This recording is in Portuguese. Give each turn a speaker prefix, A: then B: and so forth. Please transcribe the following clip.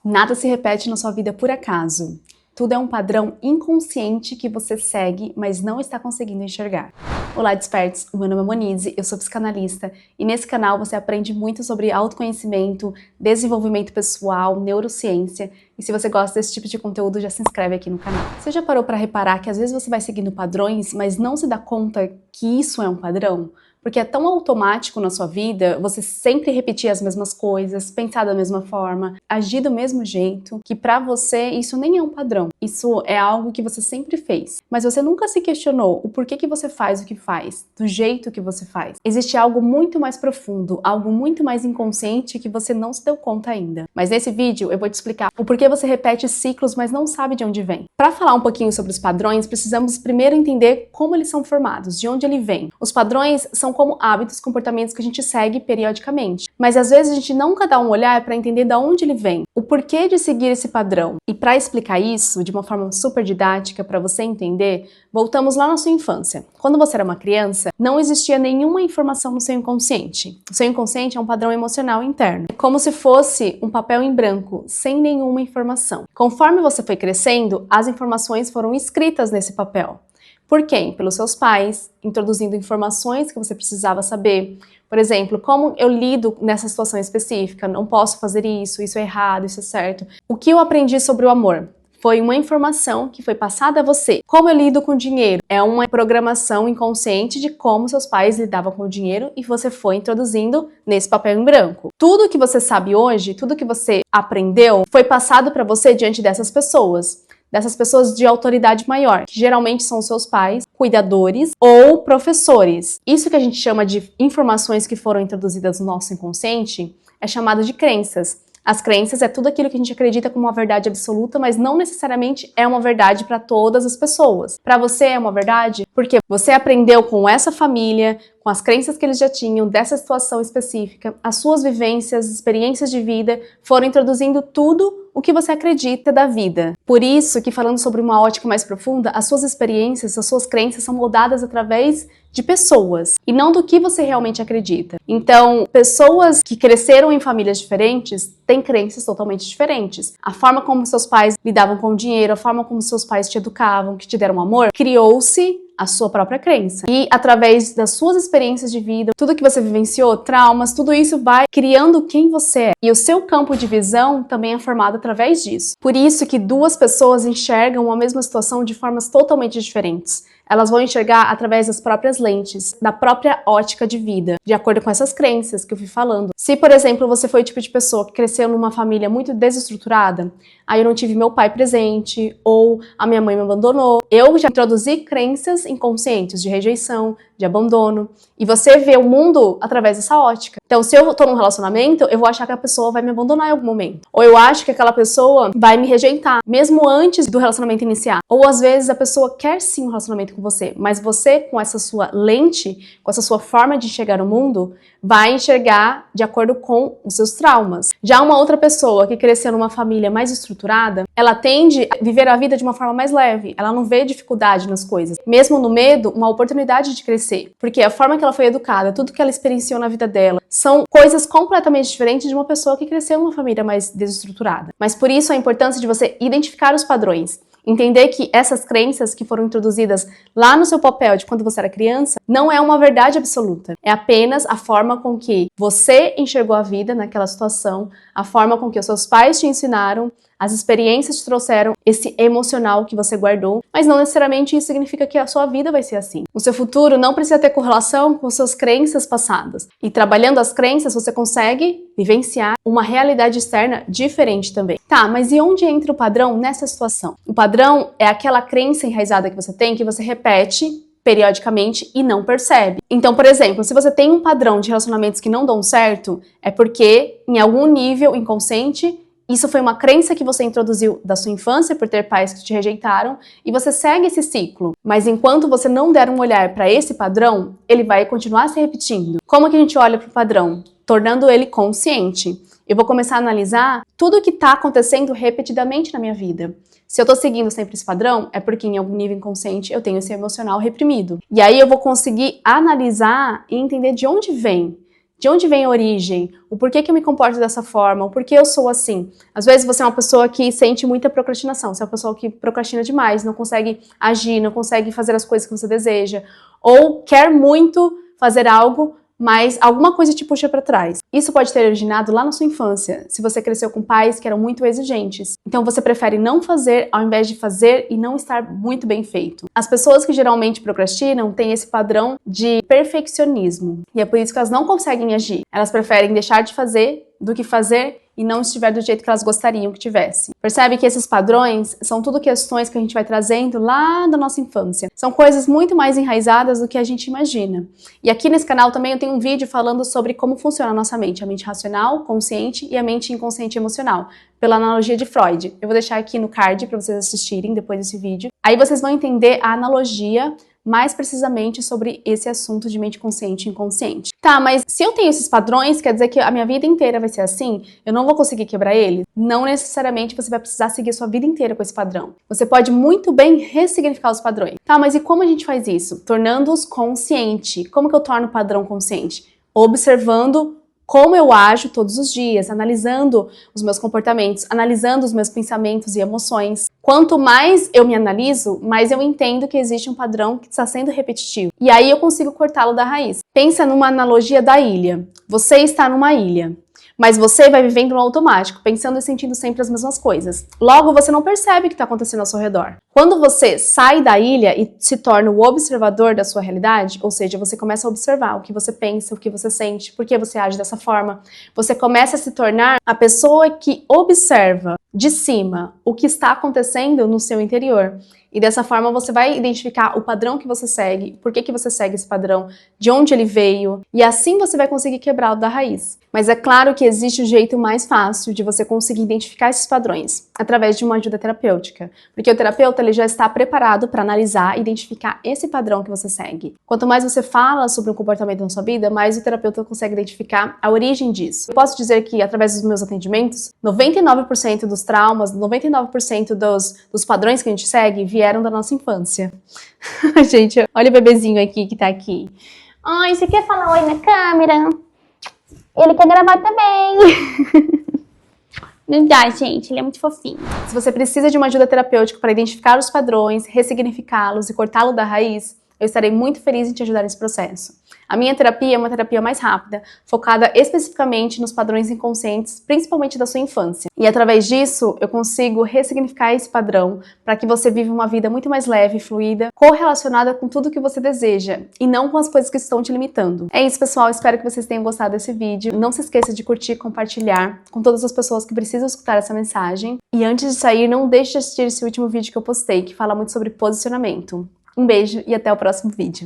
A: Nada se repete na sua vida por acaso. Tudo é um padrão inconsciente que você segue, mas não está conseguindo enxergar. Olá, despertos! O meu nome é Monize, eu sou psicanalista e nesse canal você aprende muito sobre autoconhecimento, desenvolvimento pessoal, neurociência. E se você gosta desse tipo de conteúdo, já se inscreve aqui no canal. Você já parou para reparar que às vezes você vai seguindo padrões, mas não se dá conta que isso é um padrão? Porque é tão automático na sua vida, você sempre repetir as mesmas coisas, pensar da mesma forma, agir do mesmo jeito, que pra você isso nem é um padrão. Isso é algo que você sempre fez. Mas você nunca se questionou o porquê que você faz o que faz, do jeito que você faz. Existe algo muito mais profundo, algo muito mais inconsciente que você não se deu conta ainda. Mas nesse vídeo eu vou te explicar o porquê você repete ciclos, mas não sabe de onde vem. Para falar um pouquinho sobre os padrões, precisamos primeiro entender como eles são formados, de onde ele vem. Os padrões são como hábitos, comportamentos que a gente segue periodicamente. Mas às vezes a gente nunca dá um olhar para entender de onde ele vem, o porquê de seguir esse padrão. E para explicar isso de uma forma super didática para você entender, voltamos lá na sua infância. Quando você era uma criança, não existia nenhuma informação no seu inconsciente. O seu inconsciente é um padrão emocional interno, como se fosse um papel em branco, sem nenhuma informação. Conforme você foi crescendo, as informações foram escritas nesse papel. Por quem? Pelos seus pais, introduzindo informações que você precisava saber. Por exemplo, como eu lido nessa situação específica? Não posso fazer isso, isso é errado, isso é certo. O que eu aprendi sobre o amor? Foi uma informação que foi passada a você. Como eu lido com dinheiro? É uma programação inconsciente de como seus pais lidavam com o dinheiro e você foi introduzindo nesse papel em branco. Tudo que você sabe hoje, tudo que você aprendeu, foi passado para você diante dessas pessoas de autoridade maior, que geralmente são seus pais, cuidadores ou professores. Isso que a gente chama de informações que foram introduzidas no nosso inconsciente é chamado de crenças. As crenças é tudo aquilo que a gente acredita como uma verdade absoluta, mas não necessariamente é uma verdade para todas as pessoas. Para você é uma verdade porque você aprendeu com essa família, com as crenças que eles já tinham dessa situação específica, as suas vivências, experiências de vida foram introduzindo tudo o que você acredita da vida. Por isso que, falando sobre uma ótica mais profunda, as suas experiências, as suas crenças são moldadas através de pessoas e não do que você realmente acredita. Então, pessoas que cresceram em famílias diferentes têm crenças totalmente diferentes. A forma como seus pais lidavam com o dinheiro, a forma como seus pais te educavam, que te deram amor, criou-se a sua própria crença. E através das suas experiências de vida, tudo que você vivenciou, traumas, tudo isso vai criando quem você é. E o seu campo de visão também é formado através disso. Por isso que duas pessoas enxergam a mesma situação de formas totalmente diferentes. Elas vão enxergar através das próprias lentes, da própria ótica de vida, de acordo com essas crenças que eu fui falando. Se, por exemplo, você foi o tipo de pessoa que cresceu numa família muito desestruturada, aí eu não tive meu pai presente, ou a minha mãe me abandonou, eu já introduzi crenças inconscientes de rejeição, de abandono, e você vê o mundo através dessa ótica. Então, se eu tô num relacionamento, eu vou achar que a pessoa vai me abandonar em algum momento. Ou eu acho que aquela pessoa vai me rejeitar, mesmo antes do relacionamento iniciar. Ou às vezes a pessoa quer sim um relacionamento com você, mas você, com essa sua lente, com essa sua forma de enxergar o mundo, vai enxergar de acordo com os seus traumas. Já uma outra pessoa que cresceu numa família mais estruturada, ela tende a viver a vida de uma forma mais leve, ela não vê dificuldade nas coisas. Mesmo no medo, uma oportunidade de crescer, porque a forma que ela foi educada, tudo que ela experienciou na vida dela, são coisas completamente diferentes de uma pessoa que cresceu numa família mais desestruturada. Mas por isso a importância de você identificar os padrões. Entender que essas crenças que foram introduzidas lá no seu papel de quando você era criança não é uma verdade absoluta. É apenas a forma com que você enxergou a vida naquela situação, a forma com que os seus pais te ensinaram, as experiências te trouxeram esse emocional que você guardou, mas não necessariamente isso significa que a sua vida vai ser assim. O seu futuro não precisa ter correlação com suas crenças passadas. E trabalhando as crenças, você consegue vivenciar uma realidade externa diferente também. Tá, mas e onde entra o padrão nessa situação? O padrão é aquela crença enraizada que você repete periodicamente e não percebe. Então, por exemplo, se você tem um padrão de relacionamentos que não dão certo, é porque em algum nível inconsciente isso foi uma crença que você introduziu da sua infância por ter pais que te rejeitaram e você segue esse ciclo. Mas enquanto você não der um olhar para esse padrão, ele vai continuar se repetindo. Como que a gente olha para o padrão? Tornando ele consciente. Eu vou começar a analisar tudo o que está acontecendo repetidamente na minha vida. Se eu tô seguindo sempre esse padrão, é porque em algum nível inconsciente eu tenho esse emocional reprimido. E aí eu vou conseguir analisar e entender de onde vem. De onde vem a origem? O porquê que eu me comporto dessa forma? O porquê eu sou assim? Às vezes você é uma pessoa que sente muita procrastinação, você é uma pessoa que procrastina demais, não consegue agir, não consegue fazer as coisas que você deseja, ou quer muito fazer algo, mas alguma coisa te puxa para trás. Isso pode ter originado lá na sua infância, se você cresceu com pais que eram muito exigentes. Então você prefere não fazer ao invés de fazer e não estar muito bem feito. As pessoas que geralmente procrastinam têm esse padrão de perfeccionismo. E é por isso que elas não conseguem agir. Elas preferem deixar de fazer do que fazer e não estiver do jeito que elas gostariam que tivesse. Percebe que esses padrões são tudo questões que a gente vai trazendo lá da nossa infância. São coisas muito mais enraizadas do que a gente imagina. E aqui nesse canal também eu tenho um vídeo falando sobre como funciona a nossa mente. A mente racional, consciente e a mente inconsciente emocional. Pela analogia de Freud. Eu vou deixar aqui no card para vocês assistirem depois desse vídeo. Aí vocês vão entender a analogia mais precisamente sobre esse assunto de mente consciente e inconsciente. Tá, mas se eu tenho esses padrões, quer dizer que a minha vida inteira vai ser assim? Eu não vou conseguir quebrar ele? Não necessariamente você vai precisar seguir a sua vida inteira com esse padrão. Você pode muito bem ressignificar os padrões. Tá, mas e como a gente faz isso? Tornando-os consciente. Como que eu torno o padrão consciente? Observando como eu ajo todos os dias, analisando os meus comportamentos, analisando os meus pensamentos e emoções. Quanto mais eu me analiso, mais eu entendo que existe um padrão que está sendo repetitivo. E aí eu consigo cortá-lo da raiz. Pensa numa analogia da ilha. Você está numa ilha, mas você vai vivendo no automático, pensando e sentindo sempre as mesmas coisas. Logo, você não percebe o que está acontecendo ao seu redor. Quando você sai da ilha e se torna o observador da sua realidade, ou seja, você começa a observar o que você pensa, o que você sente, por que você age dessa forma, você começa a se tornar a pessoa que observa de cima o que está acontecendo no seu interior. E dessa forma você vai identificar o padrão que você segue, por que você segue esse padrão, de onde ele veio, e assim você vai conseguir quebrá-lo da raiz. Mas é claro que existe o jeito mais fácil de você conseguir identificar esses padrões, através de uma ajuda terapêutica. Porque o terapeuta ele já está preparado para analisar e identificar esse padrão que você segue. Quanto mais você fala sobre um comportamento na sua vida, mais o terapeuta consegue identificar a origem disso. Eu posso dizer que, através dos meus atendimentos, 99% dos traumas, 99% dos padrões que a gente segue vieram da nossa infância. Gente, olha o bebezinho aqui que tá aqui. Ai, você quer falar oi na câmera? Ele quer gravar também. Não dá, gente, ele é muito fofinho. Se você precisa de uma ajuda terapêutica para identificar os padrões, ressignificá-los e cortá-lo da raiz, eu estarei muito feliz em te ajudar nesse processo. A minha terapia é uma terapia mais rápida, focada especificamente nos padrões inconscientes, principalmente da sua infância. E através disso, eu consigo ressignificar esse padrão para que você viva uma vida muito mais leve, fluida, correlacionada com tudo que você deseja e não com as coisas que estão te limitando. É isso, pessoal. Espero que vocês tenham gostado desse vídeo. Não se esqueça de curtir e compartilhar com todas as pessoas que precisam escutar essa mensagem. E antes de sair, não deixe de assistir esse último vídeo que eu postei, que fala muito sobre posicionamento. Um beijo e até o próximo vídeo.